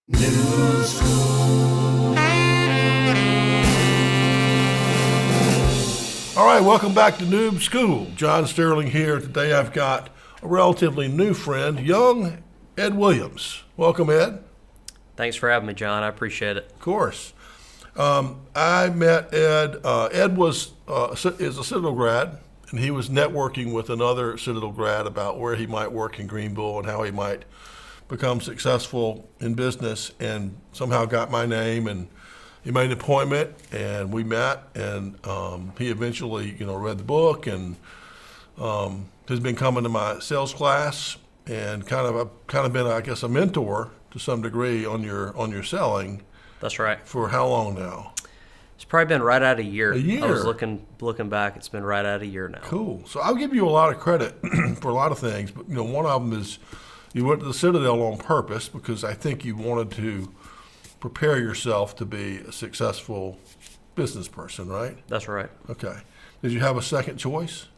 Noob School. All right, welcome back to Noob School. John Sterling here. Today I've got a relatively new friend, young Ed Williams. Welcome, Ed. Thanks for having me, John. I appreciate it. Of course. I met Ed. Ed is a Citadel grad, and he was networking with another Citadel grad about where he might work in Greenville and how he might become successful in business, and somehow got my name, and he made an appointment, and we met, and he eventually, read the book, and has been coming to my sales class, and kind of been, I guess, a mentor to some degree on your selling. That's right. For how long now? It's probably been right at a year. A year. I was looking back. It's been right at a year now. Cool. So I'll give you a lot of credit for a lot of things, but one of them is you went to the Citadel on purpose because I think you wanted to prepare yourself to be a successful business person, right? That's right. Okay. Did you have a second choice?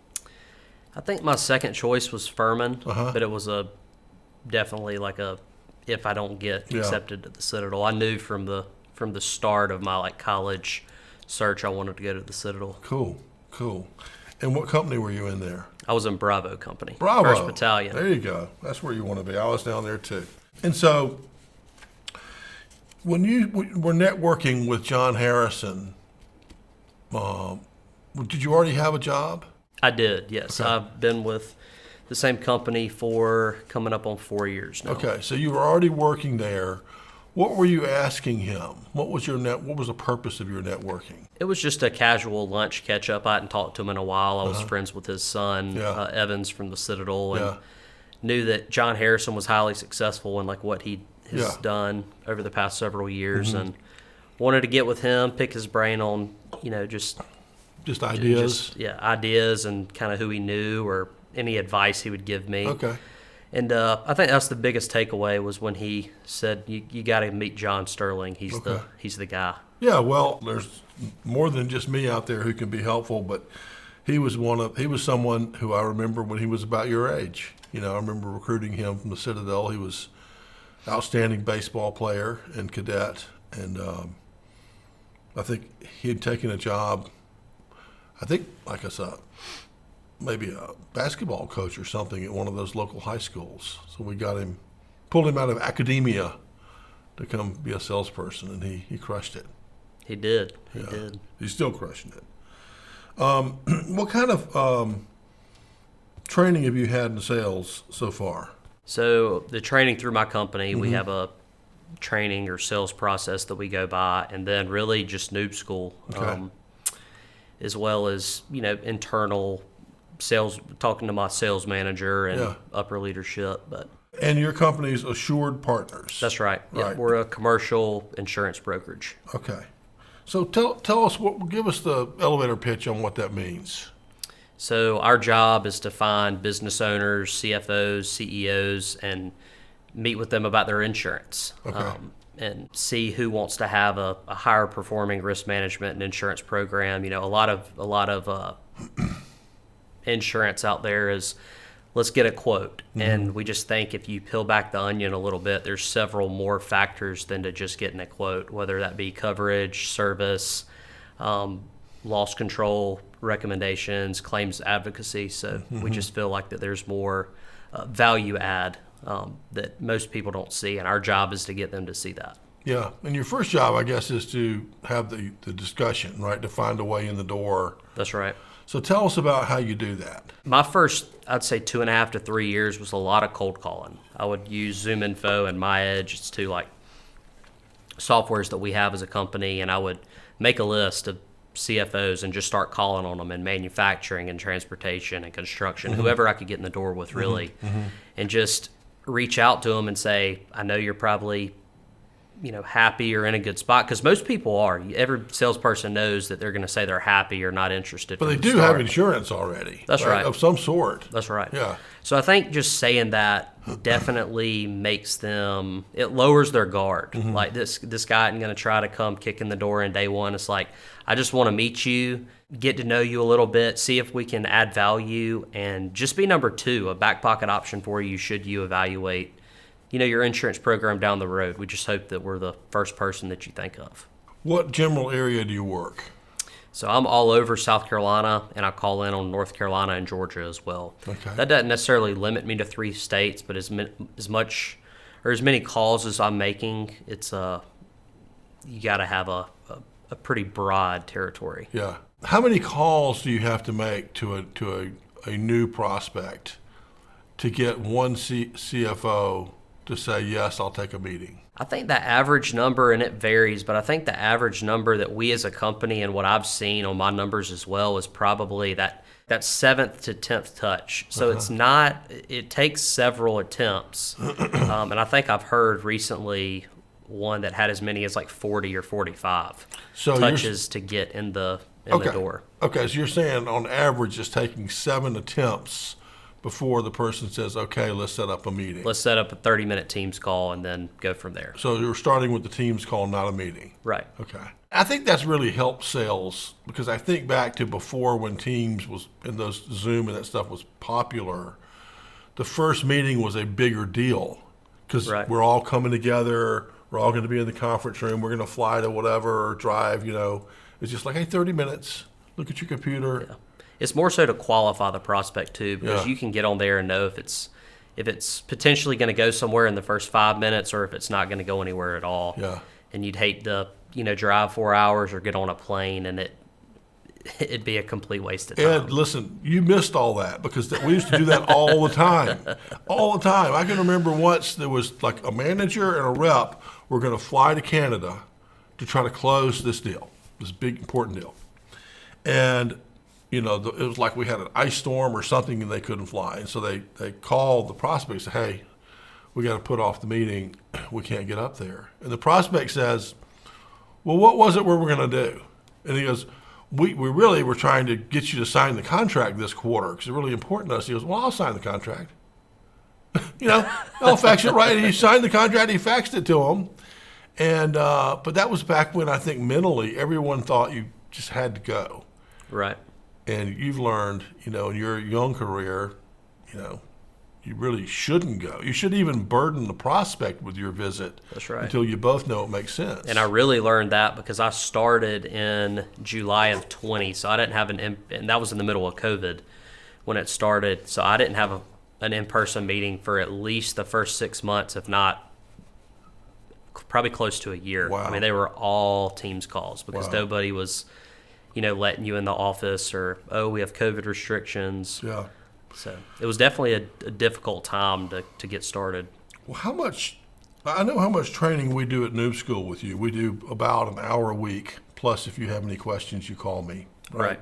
I think my second choice was Furman, Uh-huh. but it was definitely like a if I don't get accepted at the Citadel. I knew from the start of my college search I wanted to go to the Citadel. Cool. And what company were you in there? I was in Bravo Company. Bravo. 1st Battalion. There you go. That's where you want to be. I was down there too. And so when you were networking with John Harrison, did you already have a job? I did, yes. Okay. I've been with the same company for coming up on 4 years now. Okay, so you were already working there. What were you asking him? What was the purpose of your networking? It was just a casual lunch catch up. I hadn't talked to him in a while. I was friends with his son, Evans from the Citadel, and knew that John Harrison was highly successful in what he has done over the past several years, and wanted to get with him, pick his brain on just ideas. Ideas and kind of who he knew or any advice he would give me. Okay. And I think that's the biggest takeaway was when he said, "You got to meet John Sterling. He's the guy." Yeah, well, there's more than just me out there who can be helpful, but he was someone who I remember when he was about your age. I remember recruiting him from the Citadel. He was an outstanding baseball player and cadet, and I think he had taken a job. I think maybe a basketball coach or something at one of those local high schools. So we pulled him out of academia to come be a salesperson, and he crushed it. He did. He did. He's still crushing it. What kind of training have you had in sales so far? So the training through my company, we have a training or sales process that we go by, and then really just Noob School, as well as internal sales, talking to my sales manager and upper leadership. And your company's AssuredPartners. That's right. Yeah, we're a commercial insurance brokerage. Okay. So tell us give us the elevator pitch on what that means. So our job is to find business owners, CFOs, CEOs, and meet with them about their insurance. Okay. And see who wants to have a higher performing risk management and insurance program. A lot of insurance out there is let's get a quote, and we just think if you peel back the onion a little bit, there's several more factors than to just getting a quote, whether that be coverage, service, loss control recommendations, claims advocacy. So we just feel like that there's more value add that most people don't see, and our job is to get them to see that. Yeah, and your first job, I guess, is to have the discussion, right, to find a way in the door. That's right. So tell us about how you do that. My first, I'd say 2.5 to 3 years was a lot of cold calling. I would use ZoomInfo and MyEdge. It's two softwares that we have as a company, and I would make a list of CFOs and just start calling on them in manufacturing and transportation and construction, whoever I could get in the door with really, and just reach out to them and say, I know you're probably happy or in a good spot, because most people are. Every salesperson knows that they're going to say they're happy or not interested. But they do have insurance already. That's right. Of some sort. That's right. Yeah. So I think just saying that definitely makes them, it lowers their guard. Like this guy isn't going to try to come kick in the door in day one. It's like, I just want to meet you, get to know you a little bit, see if we can add value, and just be number two, a back pocket option for you should you evaluate your insurance program down the road. We just hope that we're the first person that you think of. What general area do you work? So I'm all over South Carolina, and I call in on North Carolina and Georgia as well. Okay. That doesn't necessarily limit me to 3 states, but as much or as many calls as I'm making, it's you got to have a pretty broad territory. Yeah. How many calls do you have to make to a new prospect to get one CFO to say, yes, I'll take a meeting? I think the average number, and it varies, but I think the average number that we as a company, and what I've seen on my numbers as well, is probably that 7th to 10th touch. So it's not, it takes several attempts. And I think I've heard recently one that had as many as like 40 or 45 touches to get in the door. Okay, so you're saying on average it's taking 7 attempts before the person says, okay, let's set up a meeting. Let's set up a 30-minute Teams call and then go from there. So you're starting with the Teams call, not a meeting. Right. Okay. I think that's really helped sales, because I think back to before when Teams was, and those Zoom and that stuff was popular, the first meeting was a bigger deal because we're all coming together. We're all going to be in the conference room. We're going to fly to whatever or drive, It's just like, hey, 30 minutes. Look at your computer. Yeah. It's more so to qualify the prospect too, because you can get on there and know if it's potentially going to go somewhere in the first 5 minutes or if it's not going to go anywhere at all. Yeah. And you'd hate to, drive 4 hours or get on a plane and it'd be a complete waste of time. Ed, listen, you missed all that because we used to do that all the time. All the time. I can remember once there was like a manager and a rep were going to fly to Canada to try to close this deal, this big, important deal. And it was like we had an ice storm or something and they couldn't fly. And so they called the prospect and said, hey, we got to put off the meeting. We can't get up there. And the prospect says, well, what was it we were going to do? And he goes, we really were trying to get you to sign the contract this quarter because it's really important to us. He goes, well, I'll sign the contract. I'll fax it right. And he signed the contract. He faxed it to him. And but that was back when I think mentally everyone thought you just had to go. Right. And you've learned, in your young career, you really shouldn't go. You shouldn't even burden the prospect with your visit. That's right. Until you both know it makes sense. And I really learned that because I started in July of 20, so I didn't have and that was in the middle of COVID when it started. So I didn't have an in-person meeting for at least the first 6 months, if not probably close to a year. Wow. I mean, they were all Teams calls because nobody was, letting you in the office or, we have COVID restrictions. Yeah. So it was definitely a difficult time to get started. Well, I know how much training we do at Noob School with you. We do about an hour a week, plus if you have any questions, you call me. Right.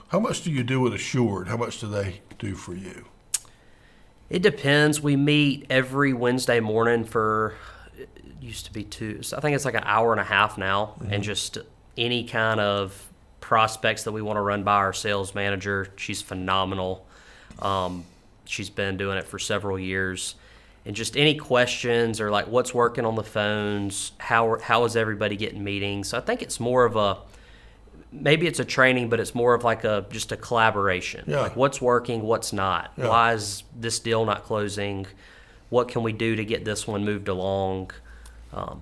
How much do you do with Assured? How much do they do for you? It depends. We meet every Wednesday morning for, it used to be 2, so I think it's like an hour and a half now, and just any kind of prospects that we want to run by our sales manager. She's phenomenal. She's been doing it for several years, and just any questions or like what's working on the phones, how is everybody getting meetings. So I think it's more of maybe it's a training, but it's more of like just a collaboration. Yeah. Like what's working, what's not. Yeah. Why is this deal not closing? What can we do to get this one moved along? So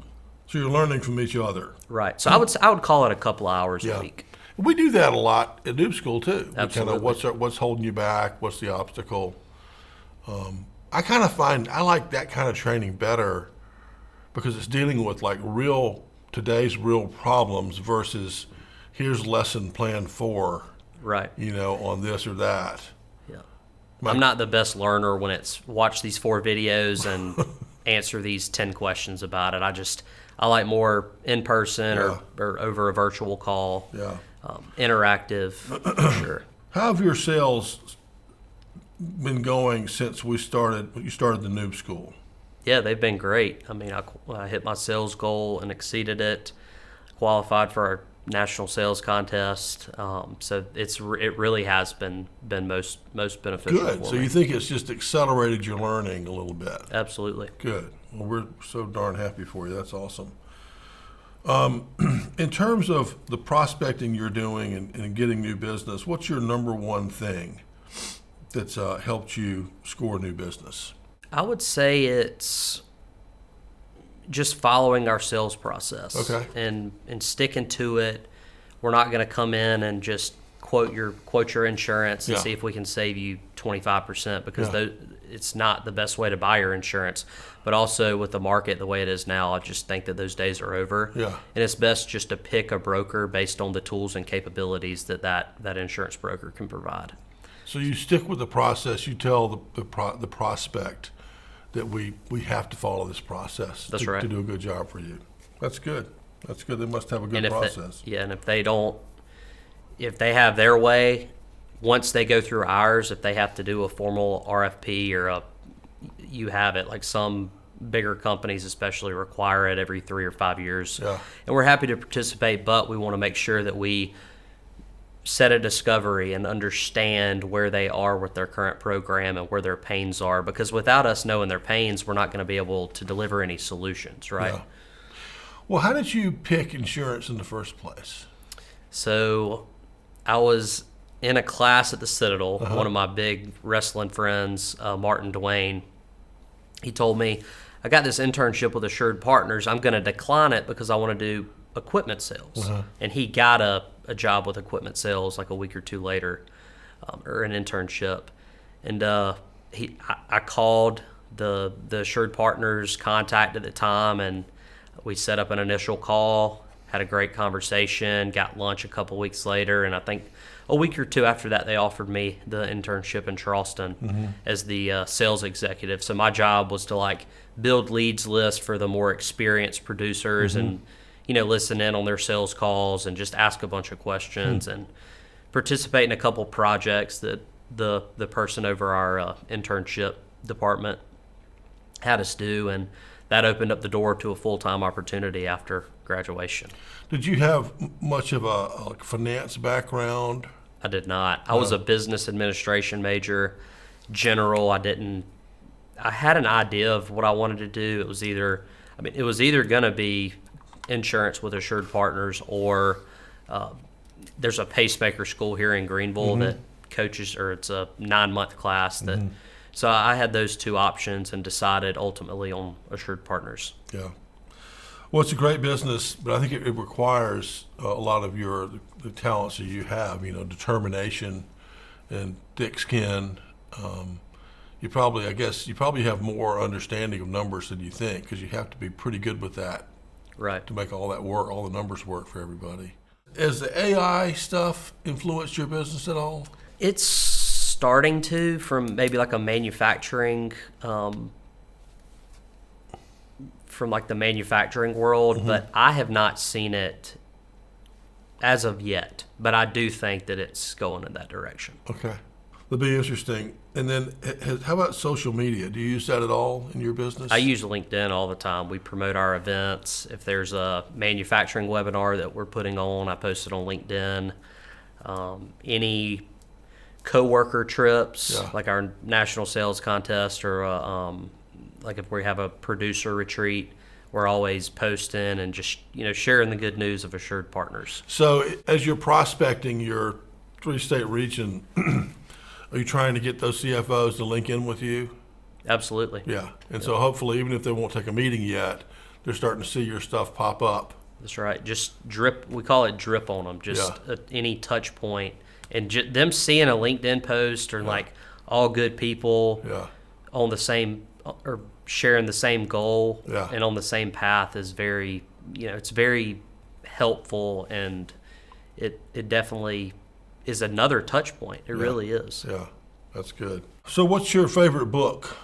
you're learning from each other. Right. So I would call it a couple of hours a week. We do that a lot at Noob School too. Absolutely. Kind of what's holding you back, what's the obstacle. I kind of find I like that kind of training better because it's dealing with like today's real problems versus here's lesson plan 4. Right. On this or that. Yeah. I'm not the best learner when it's watch these 4 videos and answer these 10 questions about it. I like more in person or over a virtual call. Yeah. Interactive, for sure. How have your sales been going since you started the Noob School? Yeah, they've been great. I mean, I hit my sales goal and exceeded it. Qualified for our national sales contest. So it really has been most beneficial. Good. For So me. you think it's just accelerated your learning a little bit? Absolutely. Good. Well, we're so darn happy for you. That's awesome. In terms of the prospecting you're doing and getting new business, what's your number one thing that's helped you score new business? I would say it's just following our sales process. Okay. And sticking to it. We're not going to come in and just quote your insurance and Yeah. see if we can save you 25%, because Yeah. it's not the best way to buy your insurance. But also with the market the way it is now, I just think that those days are over. Yeah. And it's best just to pick a broker based on the tools and capabilities that insurance broker can provide. So you stick with the process. You tell the prospect that we have to follow this process That's right. to do a good job for you. That's good. That's good. They must have a good And process. and if they have their way, once they go through ours, if they have to do a formal RFP or you have it, like some bigger companies especially require it every 3 or 5 years. Yeah. And we're happy to participate, but we want to make sure that we set a discovery and understand where they are with their current program and where their pains are, because without us knowing their pains, we're not going to be able to deliver any solutions, right? Yeah. Well, how did you pick insurance in the first place? So I was in a class at the Citadel. One of my big wrestling friends, Martin Dwayne, he told me, I got this internship with AssuredPartners. I'm going to decline it because I want to do equipment sales. And he got a job with equipment sales like a week or two later, or an internship. And I called the AssuredPartners contact at the time, and we set up an initial call, had a great conversation, got lunch a couple weeks later, and I think a week or two after that, they offered me the internship in Charleston as the sales executive. So my job was to build leads list for the more experienced producers and, listen in on their sales calls and just ask a bunch of questions and participate in a couple projects that the person over our internship department had us do. And that opened up the door to a full-time opportunity after graduation. Did you have much of a finance background? I did not. I was a business administration major, general. I had an idea of what I wanted to do. It was either going to be insurance with AssuredPartners, or there's a pacemaker school here in Greenville that coaches, or it's a 9-month class that. So I had those two options and decided ultimately on AssuredPartners. Yeah. Well, it's a great business, but I think it requires a lot of the talents that you have, determination and thick skin. You probably have more understanding of numbers than you think, because you have to be pretty good with that. Right. To make all that work, all the numbers work for everybody. Has the AI stuff influenced your business at all? It's starting to, from maybe like a manufacturing, from the manufacturing world, but I have not seen it as of yet. But I do think that it's going in that direction. Okay. That'll be interesting. And then how about social media? Do you use that at all in your business? I use LinkedIn all the time. We promote our events. If there's a manufacturing webinar that we're putting on, I post it on LinkedIn. Any coworker trips, like our national sales contest, or if we have a producer retreat, we're always posting and just sharing the good news of AssuredPartners. So as you're prospecting your 3-state region, are you trying to get those CFOs to link in with you? Absolutely. Yeah. And so hopefully, even if they won't take a meeting yet, they're starting to see your stuff pop up. That's right. Just drip. We call it drip on them. Just any touch point. And them seeing a LinkedIn post, or all good people on the same, or sharing the same goal and on the same path, is very, it's very helpful, and it definitely is another touch point. It really is. Yeah, that's good. So what's your favorite book?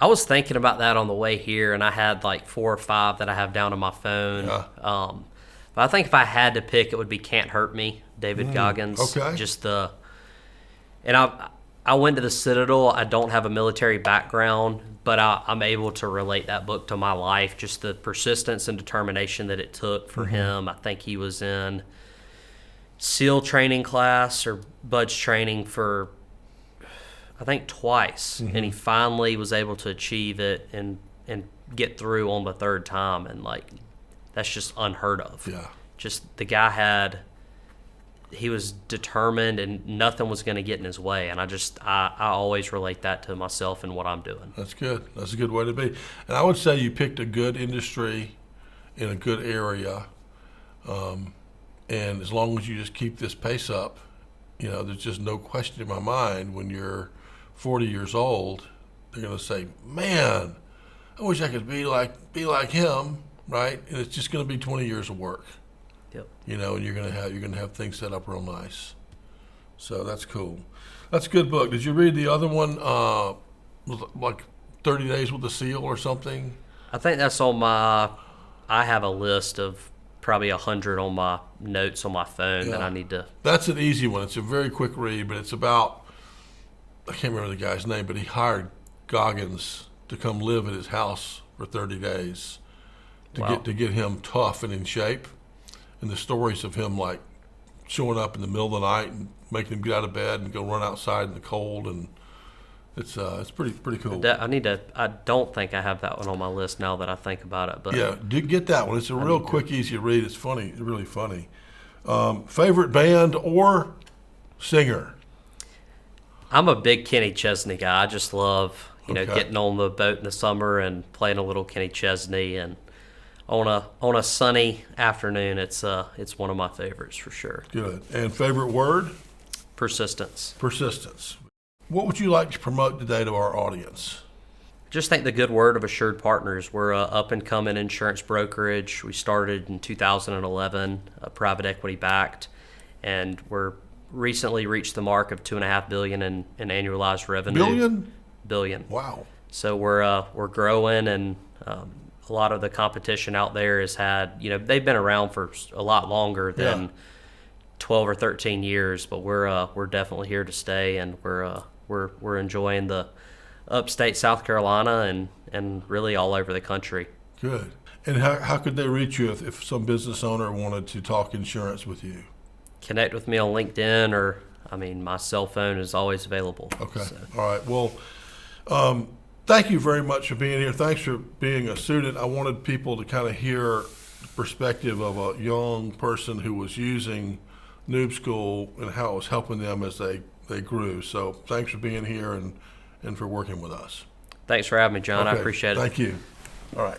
I was thinking about that on the way here, and I had 4 or 5 that I have down on my phone. Yeah. But I think if I had to pick, it would be Can't Hurt Me, David Goggins. Okay. And I went to the Citadel. I don't have a military background, but I'm able to relate that book to my life. Just the persistence and determination that it took for him. I think he was in SEAL training class or BUDS training for, I think, twice, and he finally was able to achieve it and get through on the 3rd time, and that's just unheard of. Yeah. Just the guy had he was determined, and nothing was going to get in his way. And I always relate that to myself and what I'm doing. That's good. That's a good way to be. And I would say you picked a good industry in a good area. And as long as you just keep this pace up, there's just no question in my mind when you're 40 years old, they're going to say, man, I wish I could be like him, right? And it's just going to be 20 years of work. Yep. And you're gonna have things set up real nice. So that's cool. That's a good book. Did you read the other one? Was it like 30 Days with the Seal or something? I think that's on I have a list of probably 100 on my notes on my phone that I need to. That's an easy one. It's a very quick read, but it's about, I can't remember the guy's name, but he hired Goggins to come live at his house for 30 days to get him tough and in shape. And the stories of him like showing up in the middle of the night and making him get out of bed and go run outside in the cold, and it's pretty cool. I don't think I have that one on my list now that I think about it. But yeah, do get that one. It's a real quick, easy read. It's funny. It's really funny. Favorite band or singer? I'm a big Kenny Chesney guy. I just love Okay. getting on the boat in the summer and playing a little Kenny Chesney, and on a sunny afternoon, it's one of my favorites for sure. Good. And favorite word? Persistence. Persistence. What would you like to promote today to our audience? Just think the good word of AssuredPartners. We're a up-and-coming insurance brokerage. We started in 2011, private equity backed, and we're recently reached the mark of $2.5 billion in annualized revenue. Billion. Wow. So we're growing, and a lot of the competition out there has had, they've been around for a lot longer than 12 or 13 years, but we're definitely here to stay, and we're enjoying the upstate South Carolina and really all over the country. Good. And how could they reach you if some business owner wanted to talk insurance with you? Connect with me on LinkedIn, or my cell phone is always available. Okay. So. All right. Well, thank you very much for being here. Thanks for being a student. I wanted people to kind of hear the perspective of a young person who was using Noob School and how it was helping them as they grew. So thanks for being here and for working with us. Thanks for having me, John. Okay. I appreciate it. Thank you. All right.